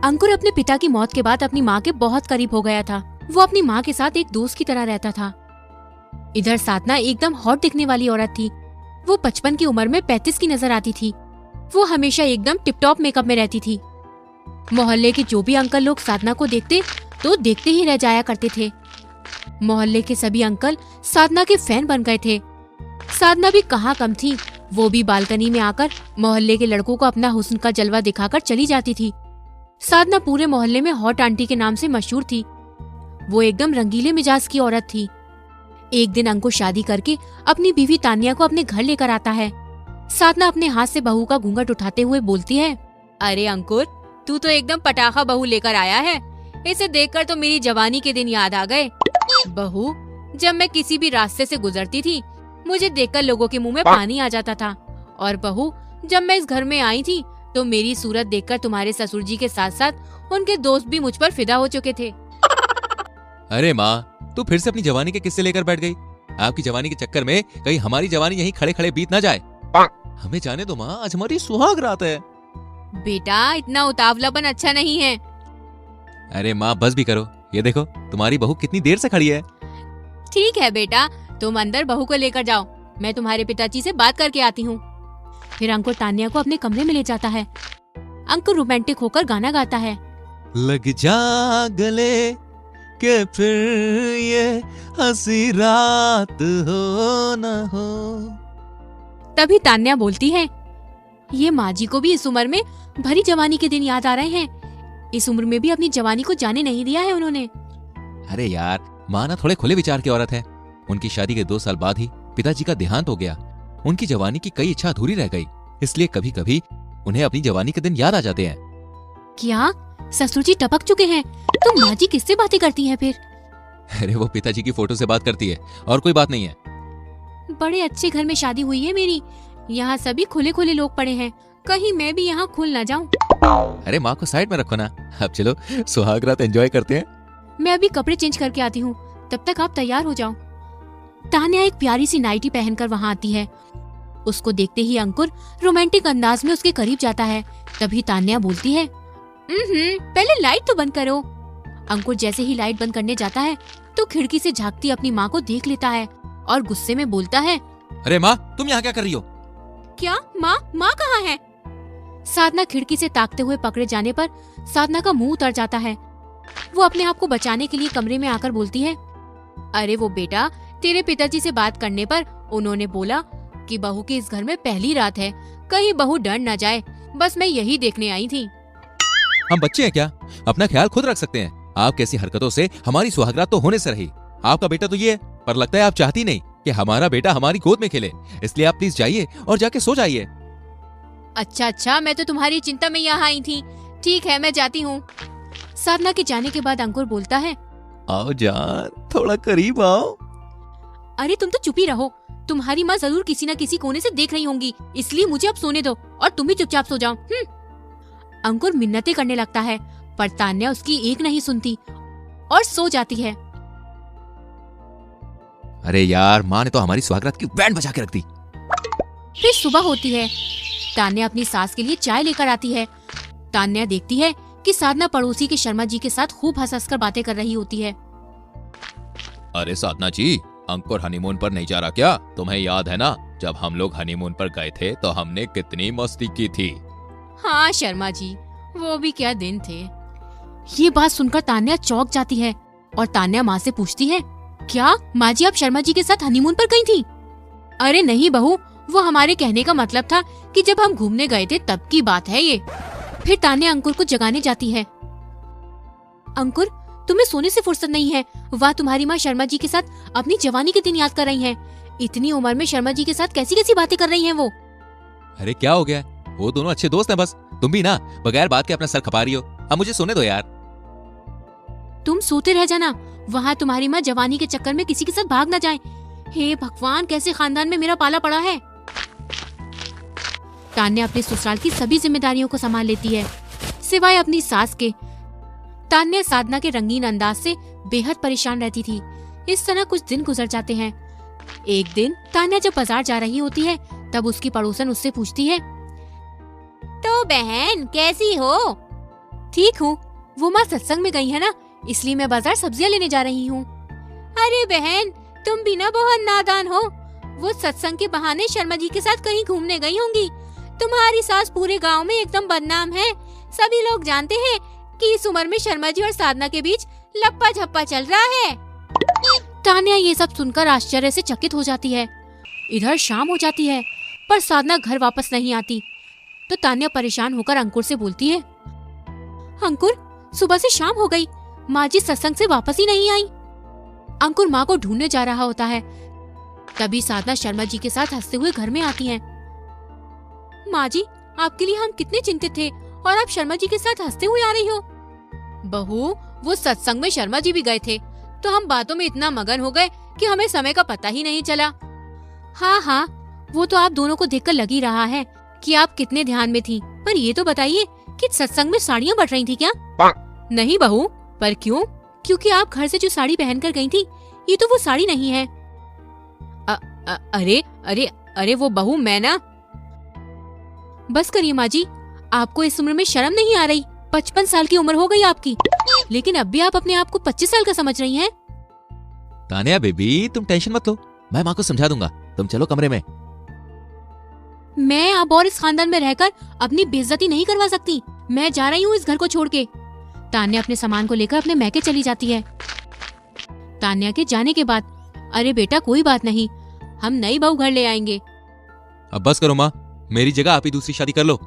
अंकुर अपने पिता की मौत के बाद अपनी माँ के बहुत करीब हो गया था। वो अपनी माँ के साथ एक दोस्त की तरह रहता था। इधर साधना एकदम हॉट दिखने वाली औरत थी। वो 55 की उम्र में 35 की नजर आती थी। वो हमेशा एकदम टिपटॉप मेकअप में रहती थी। मोहल्ले के जो भी अंकल लोग साधना को देखते तो देखते ही रह जाया करते थे। मोहल्ले के सभी अंकल साधना के फैन बन गए थे। साधना भी कहाँ कम थी। वो भी बालकनी में आकर मोहल्ले के लड़कों को अपना हुस्न का जलवा दिखाकर चली जाती थी। साधना पूरे मोहल्ले में हॉट आंटी के नाम से मशहूर थी। वो एकदम रंगीले मिजाज की औरत थी। एक दिन अंकुर शादी करके अपनी बीवी तानिया को अपने घर लेकर आता है। साधना अपने हाथ से बहू का घूंघट उठाते हुए बोलती है, अरे अंकुर, तू तो एकदम पटाखा बहू लेकर आया है। इसे देखकर तो मेरी जवानी के दिन याद आ गए। बहू, जब मैं किसी भी रास्ते से गुजरती थी मुझे देखकर लोगों के मुंह में पानी आ जाता था। और बहू, जब मैं इस घर में आई थी तो मेरी सूरत देखकर तुम्हारे ससुर जी के साथ साथ उनके दोस्त भी मुझ पर फिदा हो चुके थे। अरे माँ, तू फिर से अपनी जवानी के किस्से लेकर बैठ गई। आपकी जवानी के चक्कर में कहीं हमारी जवानी यहीं खड़े खड़े बीत ना जाए। हमें जाने दो माँ, आज हमारी सुहाग रात है। बेटा, इतना उतावलापन अच्छा नहीं है। अरे माँ, बस भी करो। ये देखो तुम्हारी बहू कितनी देर से खड़ी है। ठीक है बेटा, तुम अंदर बहू को लेकर जाओ, मैं तुम्हारे पिताजी से बात करके आती हूँ। फिर अंकुर तानिया को अपने कमरे में ले जाता है। अंकुर रोमांटिक होकर गाना गाता है, लग जा गले के फिर ये हंसी रात हो न हो। तभी तान्या बोलती है, ये माँ जी को भी इस उम्र में भरी जवानी के दिन याद आ रहे हैं। इस उम्र में भी अपनी जवानी को जाने नहीं दिया है उन्होंने। अरे यार, माँ ना थोड़े खुले विचार की औरत है। उनकी शादी के 2 साल बाद ही पिताजी का देहांत हो गया। उनकी जवानी की कई इच्छा अधूरी रह गई, इसलिए कभी कभी उन्हें अपनी जवानी के दिन याद आ जाते हैं। क्या ससुर जी टपक चुके हैं? तो माँ जी किससे बातें करती हैं फिर? अरे वो पिताजी की फोटो से बात करती है, और कोई बात नहीं है। बड़े अच्छे घर में शादी हुई है मेरी। यहाँ सभी खुले खुले लोग पड़े हैं, कहीं मैं भी यहाँ खुल न जाऊँ। अरे माँ को साइड में रखो ना। अब चलो सुहाग रात एंजॉय करते हैं। मैं अभी कपड़े चेंज करके आती हूँ, तब तक आप तैयार हो जाओ। तान्या एक प्यारी सी नाइटी पहनकर वहाँ आती है। उसको देखते ही अंकुर रोमांटिक अंदाज में उसके करीब जाता है। तभी तान्या बोलती है, पहले लाइट तो बंद करो। अंकुर जैसे ही लाइट बंद करने जाता है तो खिड़की से झांकती अपनी माँ को देख लेता है और गुस्से में बोलता है, अरे माँ, तुम यहाँ क्या कर रही हो? क्या माँ? माँ कहाँ है? साधना खिड़की से ताकते हुए पकड़े जाने पर साधना का मुंह उतर जाता है। वो अपने आप को बचाने के लिए कमरे में आकर बोलती है, अरे वो बेटा, तेरे पिताजी से बात करने पर उन्होंने बोला कि बहू की इस घर में पहली रात है, कहीं बहू डर न जाए, बस मैं यही देखने आई थी। हम बच्चे हैं क्या? अपना ख्याल खुद रख सकते हैं। आप कैसी हरकतों से हमारी सुहागरात तो होने से रही। आपका बेटा तो ये है, पर लगता है आप चाहती नहीं कि हमारा बेटा हमारी गोद में खेले, इसलिए आप प्लीज जाइए और जाके सो जाइए। अच्छा, मैं तो तुम्हारी चिंता में यहाँ आई थी। ठीक है, मैं जाती हूँ। साधना के जाने के बाद अंकुर बोलता है, आओ जान, थोड़ा करीब आओ। अरे तुम तो चुप ही रहो। तुम्हारी माँ जरूर किसी न किसी कोने से देख रही होंगी, इसलिए मुझे अब सोने दो और तुम भी चुपचाप सो जाओ। अंकुर मिन्नतें करने लगता है, पर तान्या उसकी एक नहीं सुनती और सो जाती है। अरे यार, माँ ने तो हमारी सुहागरात की बैंड बजा के रख दी। फिर सुबह होती है। तान्या अपनी सास के लिए चाय लेकर आती है। तान्या देखती है कि साधना पड़ोसी के शर्मा जी के साथ खूब हंस कर बातें कर रही होती है। अरे साधना जी, अंकुर हनीमून पर नहीं जा रहा क्या? तुम्हें याद है ना, जब हम लोग हनीमून पर गए थे तो हमने कितनी मस्ती की थी। हाँ शर्मा जी, वो भी क्या दिन थे। ये बात सुनकर तान्या चौंक जाती है और तान्या माँ से पूछती है, क्या माँ जी आप शर्मा जी के साथ हनीमून पर गई थी? अरे नहीं बहू, वो हमारे कहने का मतलब था कि जब हम घूमने गए थे तब की बात है ये। फिर तान्या अंकुर को जगाने जाती है। अंकुर, तुम्हें सोने से फुर्सत नहीं है। वाह, तुम्हारी माँ शर्मा जी के साथ अपनी जवानी के दिन याद कर रही हैं। इतनी उम्र में शर्मा जी के साथ कैसी कैसी बातें कर रही हैं वो। अरे क्या हो गया? वो दोनों अच्छे दोस्त हैं बस। तुम भी ना बगैर बात के अपना सर खपा रही हो। अब मुझे सोने दो यार। तुम सोते रह जाना, वहाँ तुम्हारी माँ जवानी के चक्कर में किसी के साथ भाग ना जाए। हे भगवान, कैसे खानदान में मेरा पाला पड़ा है। तान्या अपने ससुराल की सभी जिम्मेदारियों को संभाल लेती है, सिवाय अपनी सास के। तान्या साधना के रंगीन अंदाज से बेहद परेशान रहती थी। इस तरह कुछ दिन गुजर जाते हैं। एक दिन तान्या जब बाजार जा रही होती है तब उसकी पड़ोसन उससे पूछती है, तो बहन कैसी हो? ठीक हूँ, वो माँ सत्संग में गई है ना, इसलिए मैं बाजार सब्जियाँ लेने जा रही हूँ। अरे बहन, तुम भी ना बहुत नादान हो। वो सत्संग के बहाने शर्मा जी के साथ कहीं घूमने गई होंगी। तुम्हारी सास पूरे गांव में एकदम बदनाम है। सभी लोग जानते हैं कि इस उम्र में शर्मा जी और साधना के बीच लप्पा झप्पा चल रहा है। तान्या ये सब सुनकर आश्चर्य से चकित हो जाती है। इधर शाम हो जाती है पर साधना घर वापस नहीं आती, तो तान्या परेशान होकर अंकुर से बोलती है, अंकुर, सुबह से शाम हो गई, माँ जी सत्संग से वापस ही नहीं आई। अंकुर माँ को ढूंढने जा रहा होता है, तभी साधना शर्मा जी के साथ हंसते हुए घर में आती हैं। माँ जी, आपके लिए हम कितने चिंतित थे और आप शर्मा जी के साथ हंसते हुए आ रही हो। बहू, वो सत्संग में शर्मा जी भी गए थे, तो हम बातों में इतना मगन हो गए कि हमें समय का पता ही नहीं चला। हाँ हाँ, वो तो आप दोनों को देखकर लग ही रहा है कि आप कितने ध्यान में थी। पर ये तो बताइए कि सत्संग में साड़ियाँ बट रही थी क्या? नहीं बहू, पर क्यों? क्योंकि आप घर से जो साड़ी पहनकर गई थी, ये तो वो साड़ी नहीं है। अरे अरे अरे वो बहू, मैं ना। बस करिए माँ जी, आपको इस उम्र में शर्म नहीं आ रही? 55 साल की उम्र हो गई आपकी, लेकिन अब भी आप अपने आप को 25 साल का समझ रही हैं। तान्या बेबी, तुम टेंशन मत लो, मैं माँ को समझा दूंगा। तुम चलो कमरे में। मैं अब और इस खानदान में रहकर अपनी बेइज्जती नहीं करवा सकती। मैं जा रही हूँ इस घर को छोड़ के। तान्या अपने सामान को लेकर अपने मैके चली जाती है। तान्या के जाने के बाद, अरे बेटा कोई बात नहीं, हम नई बहू घर ले आएंगे। अब बस करो माँ, मेरी जगह आप ही दूसरी शादी कर लो।